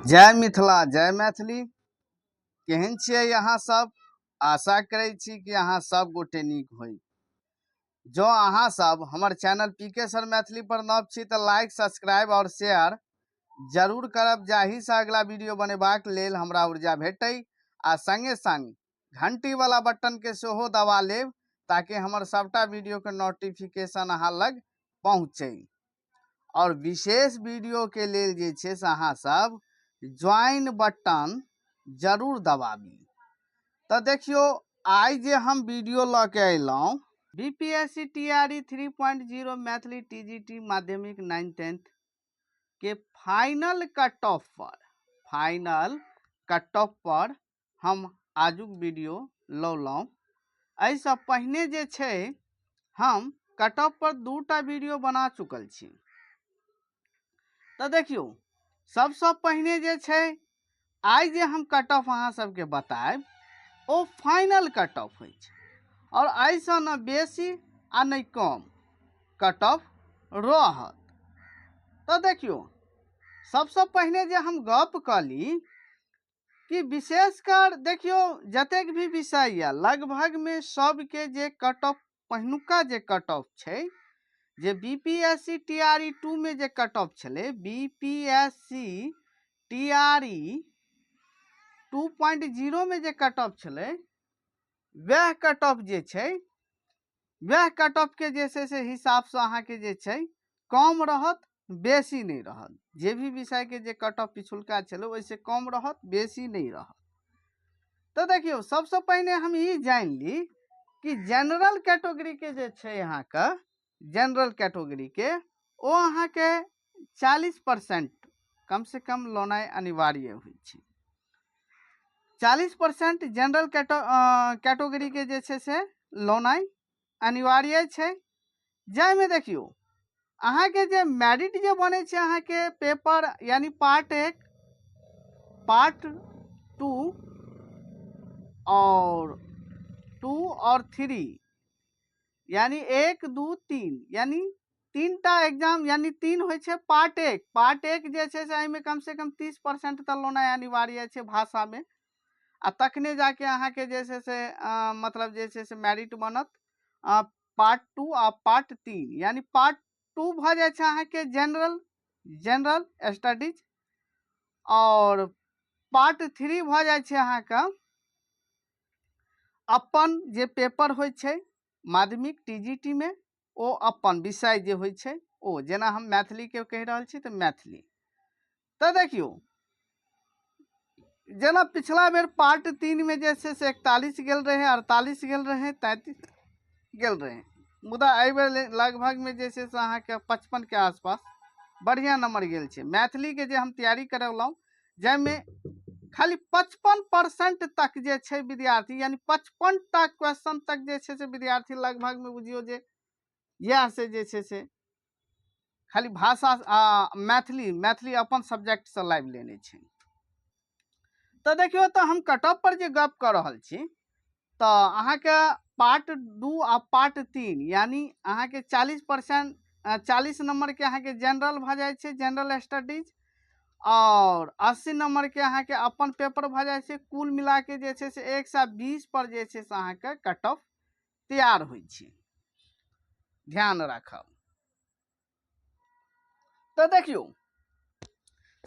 जय मिथिला जय मैथिली। केहन छियै अहाँ सब? आशा करै छी कि अहाँ सब गोटे नीक होइ। जो अहाँ सब हमर चैनल पीके सर मैथिली पर नव छी तऽ लाइक सब्सक्राइब और शेयर जरूर करब, जाहि से अगला वीडियो बनेबाक लेल हमरा ऊर्जा भेटै आ संगे संग घंटी वाला बटन के सेहो दबा लेब ताकि हमर सबटा वीडियो के नोटिफिकेशन अहाँ लग पहुँचे। और विशेष वीडियो के लेल जे छै से अहाँ सब ज्वाइन बटन जरूर दबाबी। तो देखियो आज जे हम वीडियो ल के अयलहुँ बीपीएससी टीआरई 3.0 मैथिली टीजीटी माध्यमिक 9th-10th के फाइनल कट ऑफ पर हम आजुक वीडियो लौलहुँ। एहिसँ पहिने जे छै हम कट ऑफ पर 2टा वीडियो बना चुकल छी। तो देखियो सबसे पहिने जे छै आज जे हम कट ऑफ अहाँ सबके बताएब ओ फाइनल कट ऑफ होइ छै और ऐसा न बेसी आ नहीं कम कट ऑफ रहत। तो देखियो सबसे पहिने जे हम गप कली कि विशेषकर देखियो जतेक भी विषय या लगभग में सबके जे कट ऑफ पहिनुका जे कट ऑफ छै जे बीपीएससी टीआरई 2 में जे कट ऑफ छले बीपीएससी टीआरई 2.0 में जे कट ऑफ छले वह कट ऑफ जे छै वह कट ऑफ के जे से हिसाब से अहाँ के जे छै कम रहत बेसी नहीं रहत। जे भी विषय के जे कट ऑफ पिछुलका छले वैसे कम रहत बेसी नहीं रहत। तो देखियो सबसे पहले हम ई जान ली कि जनरल कैटेगरी के जे छै यहाँ का जनरल कैटेगरी के ओ अहाँ के 40% कम से कम लोनाई अनिवार्य होइ छै। 40% जनरल कैटेगरी के जे छै से लोनाई अनिवार्य छै। जाय में देखियो अहाँ के जे मेरिट जे बने छै अहाँ के पेपर यानी पार्ट 1 पार्ट 2 और 2 और 3 यानी 1 2 3 यानी 3टा एग्जाम यानी 3 होइ छै पार्ट 1 जे छै से में कम से कम 30% तक लोनाई अनिवार्य छै भाषा में आ तखने जाके अहाँ के जे छै से मतलब जे छै से मेरिट बनत। पार्ट 2 आ पार्ट 3 यानी पार्ट 2 भ जाय छै अहाँ के जनरल स्टडीज और पार्ट 3 भ जाय छै अहाँ के अपन जे पेपर होइ छै माध्यमिक टीजीटी में ओ अपन विषय जे होइ छै ओ जेना हम मैथिली के कह रहल छी तऽ मैथिली। तो देखियो जेना पिछला बेर पार्ट 3 में जे से 41 गेल रहे 48 गेल रहे 33 गेल रहे मुदा एहि बेर लगभग में जे से अहाँ के 55 के आसपास बढ़िया नंबर गेल छै। मैथिली के जे हम तैयारी करौलहुँ जै में खाली 55% तक जे छै विद्यार्थी यानी 55टा क्वेश्चन तक जे छै से विद्यार्थी लगभग में बुझियो जे यह से जे छै से खाली भाषा मैथिली अपन सब्जेक्ट से लाइव लेने छै। तो देखियो तो हम कट ऑफ पर जे गप कर रहल छी तो अहाँ के पार्ट 2 आ पार्ट 3 यानी अहाँ के 40% 40 नंबर के अहाँ के जनरल भ जाय छै जनरल स्टडीज और 80 नंबर के अहाँ के अपन पेपर भ जाय छै। कुल मिला के जे छै से 120 पर जे छै से अहाँ के कट ऑफ तैयार होइ छै, ध्यान रखब। तो देखियो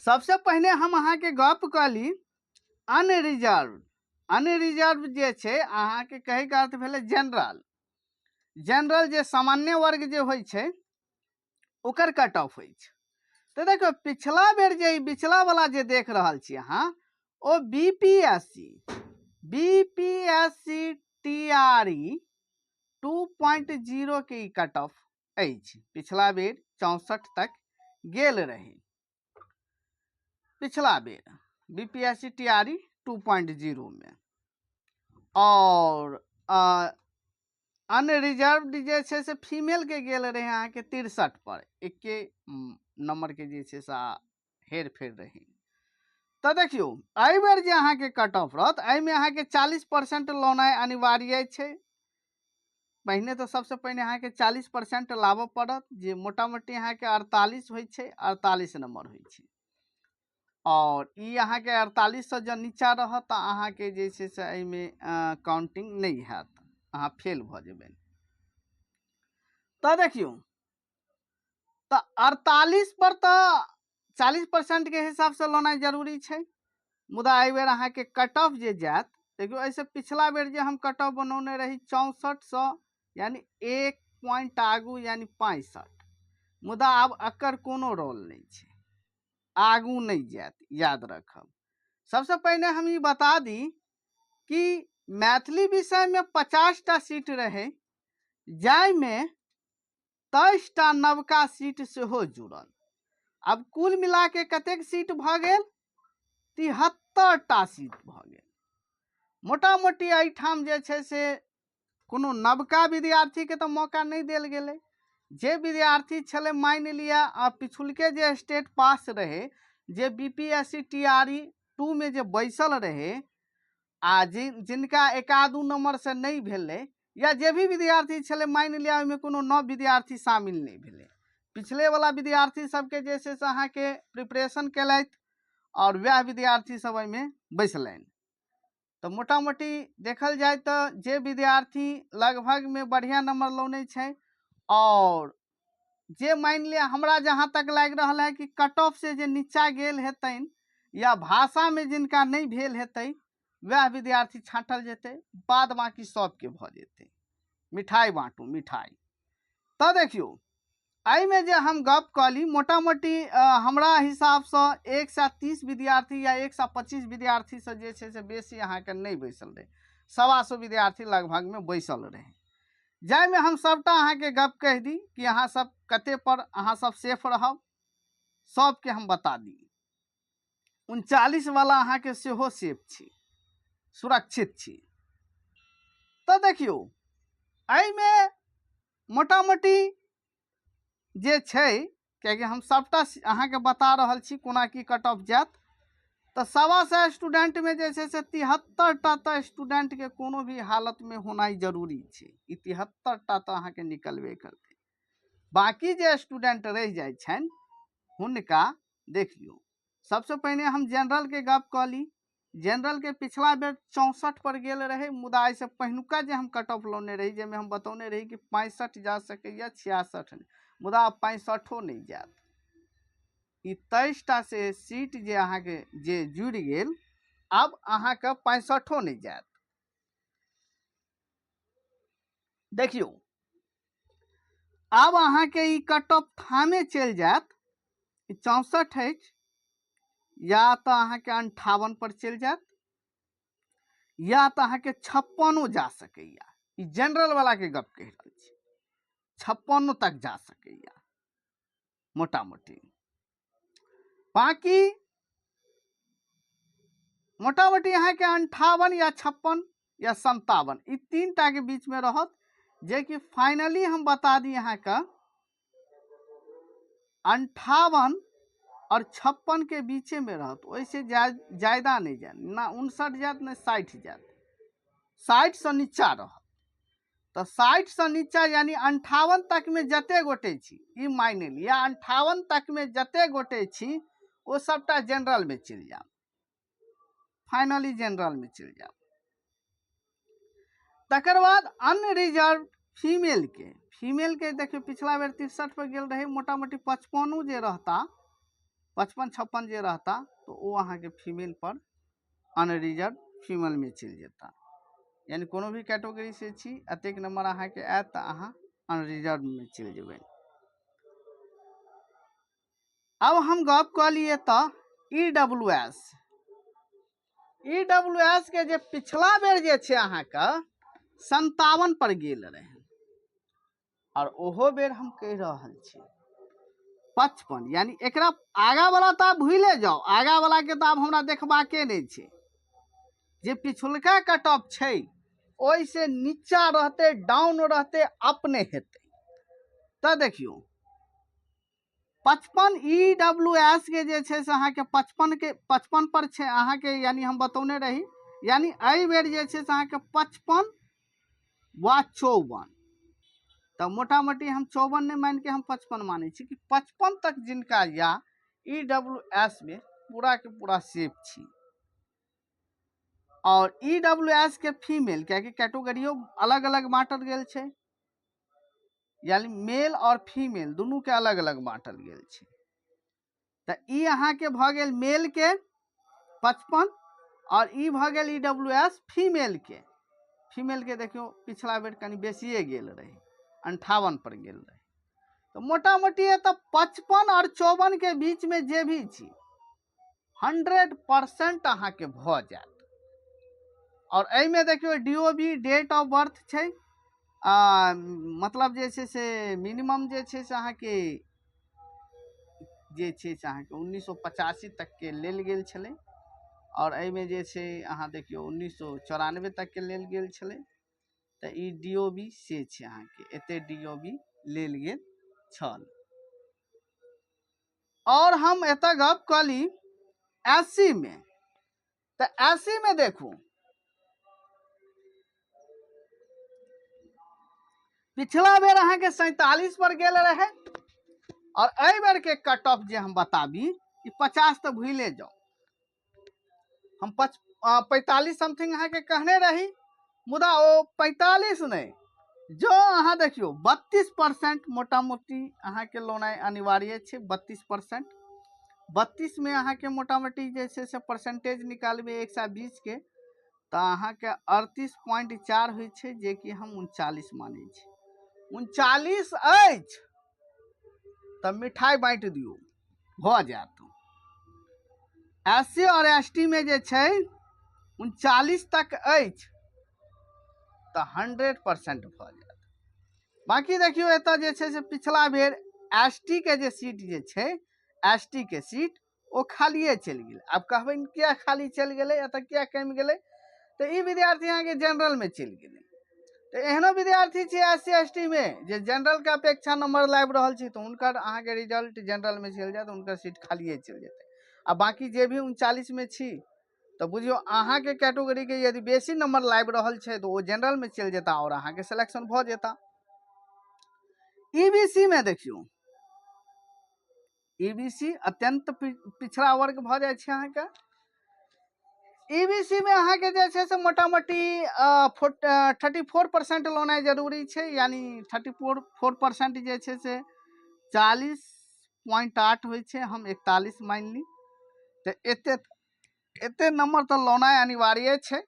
सबसे पहले हम अहाँ के गप कली अनरिजर्व जे छै अहाँ के कहे के अर्थ भेले जनरल जे सामान्य वर्ग जे होइ छै ओकर कट ऑफ होइ छै। तो देखो पिछला बेर जे पिछला वाला जे देख रहल छी अहाँ ओ बीपीएससी टीआरई 2.0 के कट ऑफ अछि। पिछला बेर 64 तक गेल रहे पिछला बेर बीपीएससी टीआरई 2.0 में और अनरिजर्व जे छै से फीमेल के गेल रहे अहाँ के 63 पर 1 नंबर के जे छै से हेर फेर रहे। तो देखियो एहि बेर जे अहाँ के कट ऑफ रहत एहि में अहाँ के 40% लोनाई अनिवार्य छै। पहिने तो सबसे पहले अहाँ के 40% लाबऽ पड़त जे मोटा मोटी अहाँ के 48 होइ छै 48 नंबर होइ छै और ई अहाँ के 48 से जब नीचा रहत तो अहाँ के जे छै से एहिमे काउंटिंग नहीं हैत, अहाँ फेल भ जेबै। तो देखियो तो 48 पर तो 40% के हिसाब से लेनाइ जरूरी छै, मुदा एहि बेर अहाँ के कट ऑफ जे जायत, देखियो ऐसे पिछला बेर जे हम कट ऑफ बनौने रही 6400 यानी 1 पॉइंट आगू यानी 65, मुदा आब एकर कोनो रोल नहीं छै, आगू नहीं जायत, याद रखब। सबसे पहले हम ये बता दी कि मैथिली विषय में 50टा सीट रहे, जाहिमे 23टा नवका सीट सेहो जुड़ल। अब कुल मिला के कतेक सीट भ गेल, 73टा सीट भ गेल। मोटा मोटी एहिठाम जे छै से कोनो नवका विद्यार्थी के तो मौका नहीं देल गेलै। जे विद्यार्थी छले मान लिया पिछुलके जे स्टेट पास रहे, जे बीपीएससी टीआरई 2 में जे बैसल रहे आ जिनका 1-2 नंबर से नहीं भेले, या जे भी विद्यार्थी छले मान लिया ओहिमे कोनो नव विद्यार्थी शामिल नहीं भेले, पिछले वाला विद्यार्थी सबके जे छै से अहाँ के प्रिपरेशन केलथि और वह विद्यार्थी सब एहिमे बैसलनि। तो मोटा मोटी देखल जाए तो जे विद्यार्थी लगभग में बढ़िया नंबर लौने छै, और जे मान लिया हमरा जहाँ तक लाग रहा है कि कट ऑफ से जे नीचा गेल हेतन या भाषा में जिनका नहीं भेल हेतै, वह विद्यार्थी छाँटल जेतै, बाद बाकी सबके भ जेतै। मिठाई बाँटू मिठाई। तो देखियो एहिमे जे हम गप कहली, मोटा मोटी हमरा हिसाब से 130 विद्यार्थी या 125 विद्यार्थी से जे छै से बेसी अहाँ के नहीं बैसल रहे, 125 विद्यार्थी लगभग में बैसल रहे, जाहिमे हम सबटा अहाँ के गप कह दी कि अहाँ सब कते पर अहाँ सब सेफ रहब, सबके हम बता दी। 39 वाला अहाँ के सेहो सेफ छी, सुरक्षित छी। तो देखियो एहिमे मोटा मोटी जे छै, कियाकि हम सबटा अहाँ के बता रहल छी कोना की कट ऑफ जायत, तो 125 स्टूडेंट में जे छै से 73टा तो स्टूडेंट के कोनो भी हालत में होना जरूरी छै, ई 73टा तो अहाँ के निकलबे करते। बाकी जे स्टूडेंट रह जाय छन हुनका देख लियो। सबसे पहले हम जनरल के गप कहली, जनरल के पिछला बेर 64 पर गेल रहे, मुदा से पहिनुका जे हम कट ऑफ लौने रही, जेमे हम बतौने रही कि 65 जा सकैया, 66, मुदा 65 नहीं जात। ई 23टा से सीट जे अहाँ के जे जुड़ गेल, अब अहाँ के 65 नहीं जात। देखियो अब अहाँ के ई कट ऑफ थामे चल जात, 64 है या तो अहाँ के 58 पर चल जात, या तो अहाँ के 56 जा सकैया। ई जनरल वाला के गप कह रहल छी, 56 तक जा सकैया मोटा मोटी। बाकी मोटा मोटी अहाँ के 58 या 56 या 57 ई 3टा के बीच में रहत, जे कि फाइनली हम बता दी अहाँ का 58 और 56 के बीचे में रहत, वैसे ज्यादा नहीं जात, ना 59 जात ना 60 जात, 60 से नीचा रहत। तो 60 से नीचा यानी 58 तक में जते गोटे छी, ई मायने लिया 58 तक में जते गोटे छी वो सबटा जनरल में चल जाओ, फाइनली जनरल में चल जाओ। तकर बाद अनरिजर्व फीमेल के देखियो पिछला बेर 63 पर गेल रहे, मोटा मोटी 55 जे रहता, 55-56 जे रहता, तो वो अहाँ के फीमेल पर अनरिजर्व फीमेल में चल जाता, यानी कोनो भी कैटेगरी से छी अतेक नंबर अहाँ के आयत तो अहाँ अनरिजर्व में चल जेबै। अब हम गप कह लिए तो ईडब्ल्यूएस के जे पिछला बेर जे छै अहाँ का 57 पर गेल रहे, और ओहो बेर हम कह रहल छी 55, यानी एकरा आगा वाला तो आप भूले जाओ, आगा वाला के तो आप हमरा देखबाके नहीं छे। जे पिछुलका कट ऑफ छै ओइ से नीचा रहते, डाउन रहते, अपने हेते। तो देखियो 55 ईडब्ल्यूएस के जे छै से अहाँ के 55 पर छै अहाँ के, यानी हम बतौने रही, यानी एहि बेर जे छै से अहाँ के 55 वा 54, तो मोटा मोटी हम 54 नहीं मान के हम 55 माने छी कि 55 तक जिनका या ईडब्ल्यूएस में पूरा के पूरा सेफ छी। और EWS के फीमेल क्या कैटेगरियो अलग अलग बांटल गेल छै, यानी मेल और फीमेल दुनू के अलग अलग बांटल गेल छै। तऽ ई अहाँ के भ गेल मेल के 55 और ई भ गेल EWS फीमेल के। फीमेल के देखियो पिछला बेर कनी बेसिए गेल रहे, 58 पर गेल रहे। तो मोटा मोटी है तो 55 और 54 के बीच में जे भी छी 100% अहाँ के भ जात। और एमे देखियो DOB डेट ऑफ बर्थ छै, मतलब जे छै से मिनिमम जे छै से अहाँ के जे छै से अहाँ के 1985 तक के लेल गेल छलै, और एमे जे छै अहाँ देखियो 1994 तक के लेल गेल छलै। तऽ ई DOB से छै अहाँ के एते DOB लेल गेल छल। और हम एतऽ गप कली SC में। तऽ SC में देखू पिछला बेर अहाँ के 47 पर गेल रहे, और एहि बेर के कट ऑफ जे हम बताबी 50 तो भूले जाओ। हम 45 समथिंग अहाँ के कहने रही, मुदा ओ 45 नहीं, जो अहाँ देखियो 32% मोटा मोटी अहाँ के लोनाई अनिवार्य छै। 32%, 32 में अहाँ के मोटा मोटी जे छै से परसेंटेज निकालबे 120 के, तो अहाँ के 38.4 होइ छै, जे कि हम 39 माने छी। 39 अछि तो मिठाई बांट दियो भ जात। SC और ST में जे छै 39 तक अछि तो 100% भ जात। बाकी देखियो एतऽ जे छै से पिछला बेर ST के जे सीट जे छै, ST के सीट ओ खालिए चलि गेल। आब कहबै किया खाली चलि गेलै, एतऽ किया कमि गेलै, तो ई विद्यार्थी अहाँ के जनरल में चलि गेलै। तो एहनो विद्यार्थी छै SC ST में जे जनरल के अपेक्षा नंबर लाबि रहल छी, तो उनकर अहाँ के रिजल्ट जनरल में चलि जायत, उनकर सीट खालिए चलि जेतै। आ बाकी जे भी 39 में छी तो बुझियो अहाँ के कैटेगरी के यदि बेसी नंबर लाबि रहल छै तो वो जनरल में चल जेता और अहाँ के सिलेक्शन भ जेता। EBC में देखियो EBC अत्यंत पिछड़ा वर्ग भ जाय छै अहाँ के। EBC में अहाँ के जे छै से मोटा मोटी 34% लोनाई जरूरी छै, यानी 34% जे छै से 40.8 होइ छै, हम 41 मान ली। तो एते नंबर तो लोनाई अनिवार्य छै।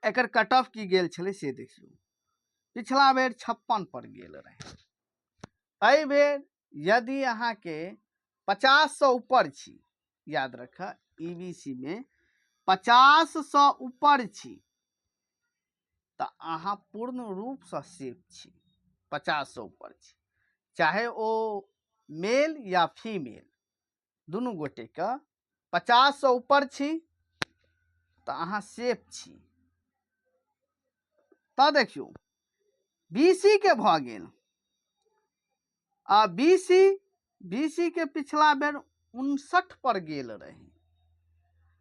एकर कट ऑफ की गेल छलै से देखियो, पिछला बेर 56 पर गेल रहे। एहि बेर यदि अहाँ के 50 से ऊपर छी, याद रख EBC में 50 से ऊपर छी तो अहाँ पूर्ण रूप से सेफ छी। 50 से ऊपर छी, चाहे ओ मेल या फीमेल दुनू गोटे के 50 से ऊपर छी तो अहाँ सेफ छी। तो देखियो BC के भ गेल, BC के पिछला बेर 59 पर गेल रहे,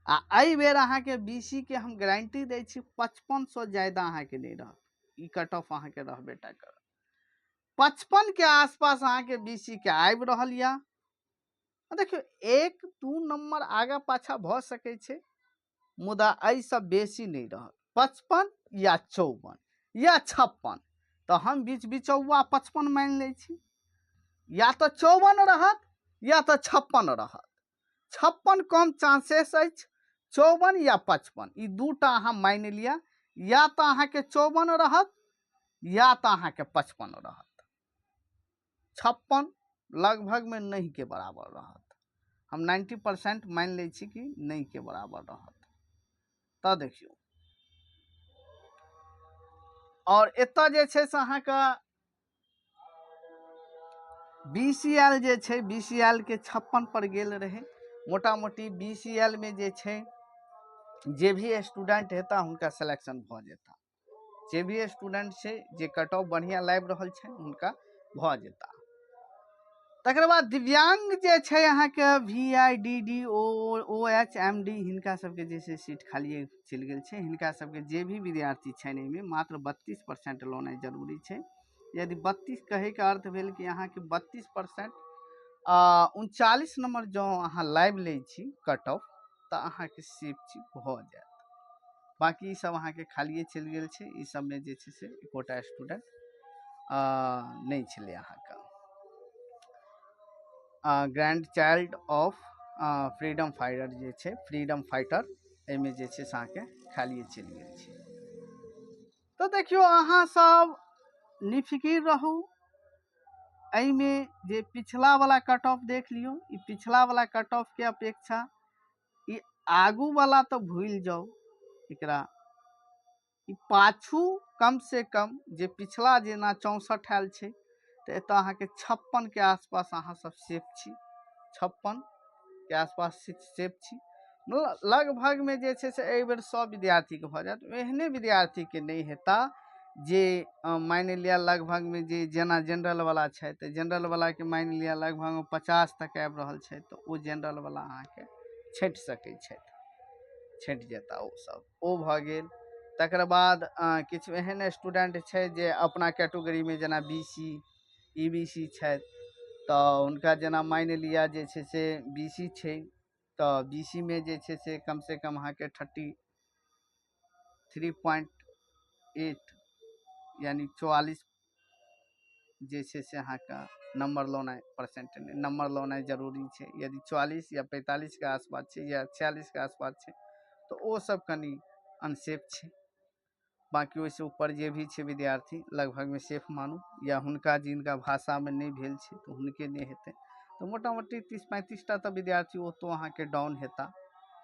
आ एहि बेर अहाँ के BC के हम गारंटी दै छी 55 से ज्यादा अहाँ के नहीं रहत। ई कट ऑफ अहाँ के रहबे टा कर 55 के आसपास अहाँ के BC के आबि रहल या। देखियो 1-2 नंबर आगा पाछा भ सकै छै, मुदा एहि से बेसी नहीं रहत। 55 या 54 या 56, तो हम बीच बिचौआ 55 मान ले छी। या तो 54 रहत या तो 56 रहत। 56 कम चांसेस अछि, 54 या 55 ई दूटा अहाँ मान लिया। या तो अहाँ के 54 रहत या तो अहाँ के 55 रहत। 56 लगभग में नहीं के बराबर रहत। हम 90% मान ले छी कि नहीं के बराबर रहत। तो देखियो और एतऽ जे छै से अहाँ के BCL जे छै, BCL के 56 पर गेल रहे। मोटा मोटी BCL में जे छै जे भी स्टूडेंट हेता हुनका सिलेक्शन भ जेता। जे भी स्टूडेंट छै जे कट ऑफ बढ़िया लाबि रहल छै हुनका भ जेता। तकर बाद दिव्यांग जे छै अहाँ के VI DD OH MD हिनका सबके जे छै सीट खालिए चलि गेल छै। हिनका सबके जे भी विद्यार्थी छै एहिमे मात्र 32% लोनाई जरूरी छै। यदि 32 कहे के अर्थ भेल कि अहाँ के 32% 39 नंबर जो अहाँ लाइव ले छी कट ऑफ तो अहाँ के सेफ छी भ जाए। बाकी सब अहाँ के खालिए चलि गेल छै, ई सब में जे छै से एकोटा स्टूडेंट नहीं छलै अहाँ का। Grand child of freedom fighter जे छै, फ्रीडम फाइटर एहिमे जे छै से अहाँ के खालिए चलि गेल छै। तो देखियो अहाँ सब निफिकिर रहू, एहिमे जे पिछला वाला कट ऑफ देख लियो, ई पिछला वाला कट ऑफ के अपेक्षा ई आगू वाला तो भूल जाओ, एकरा ई पाछू कम से कम जे पिछला जेना 64 आयल छै तो एतऽ अहाँ के 56 के आसपास अहाँ सब सेफ छी, 56 के आसपास सेफ छी। लगभग में जे छै से एहि बेर सब विद्यार्थी के भऽ जायत। एहने विद्यार्थी के नहीं हेता जे मान लिया लगभग में जे जेना जनरल वाला छै तो जनरल वाला के मान लिया लगभग में 50 तक आबि रहल छै तो ओ जनरल वाला अहाँ के छटि सकै छै, छटि जेता ओ सब, ओ भऽ गेल। तकर बाद किछु एहन स्टूडेंट छै जे अपना कैटेगरी में जेना BC EBC छथि तो उनका जेना मान लिया जे छै से BC छै तो BC में जे छै से कम से कम अहाँ के 33.8 यानी 44 जे छै से अहाँ का नंबर लौनाइ परसेंट नंबर लौनाइ जरूरी छै। यदि 44 या 45 के आसपास छै या 46 के आसपास छै तो वो सब कनी अनसेफ छै। बाकी वैसे ऊपर जे भी छै विद्यार्थी लगभग में सेफ मानू, या हुनका जिनका भाषा में नहीं भेल छै तो हुनके नहीं हेतै। तो मोटा मोटी 30-35 टा तो विद्यार्थी वो तो अहाँ के डाउन हेता।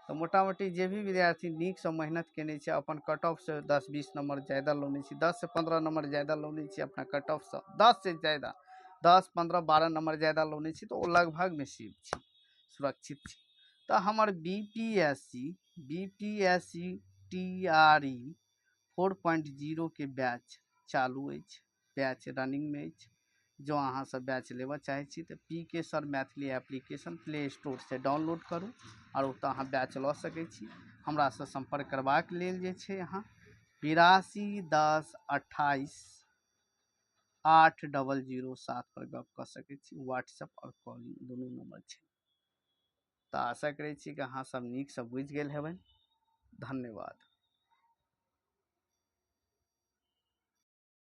तो मोटा मोटी जे भी विद्यार्थी नीक से मेहनत केने छै, अपन कट ऑफ से 10-20 नंबर ज्यादा लौने छी, 10 से 15 नंबर ज्यादा लौने छी अपना कट ऑफ से, 10 से ज्यादा 10-15-12 नंबर ज्यादा लौने छी तो वो लगभग में सेफ छी, सुरक्षित छी। तो हमर BPSC TRE 4.0 के बैच चालू अछि, बैच रनिंग में अछि। जो अहाँ सब बैच लेबऽ चाहे छी तो PK sir Maithili application play store से डाउनलोड करू और ओतऽ अहाँ बैच लऽ सकै छी। हमरा से संपर्क करबाक लेल जे छै अहाँ 82 10 28 8007 पर गप कऽ सकै छी, व्हाट्सएप और कॉलिंग दुनू नंबर छै। तो आशा करै छी कि अहाँ सब नीक से बुझि गेल हेबै। धन्यवाद।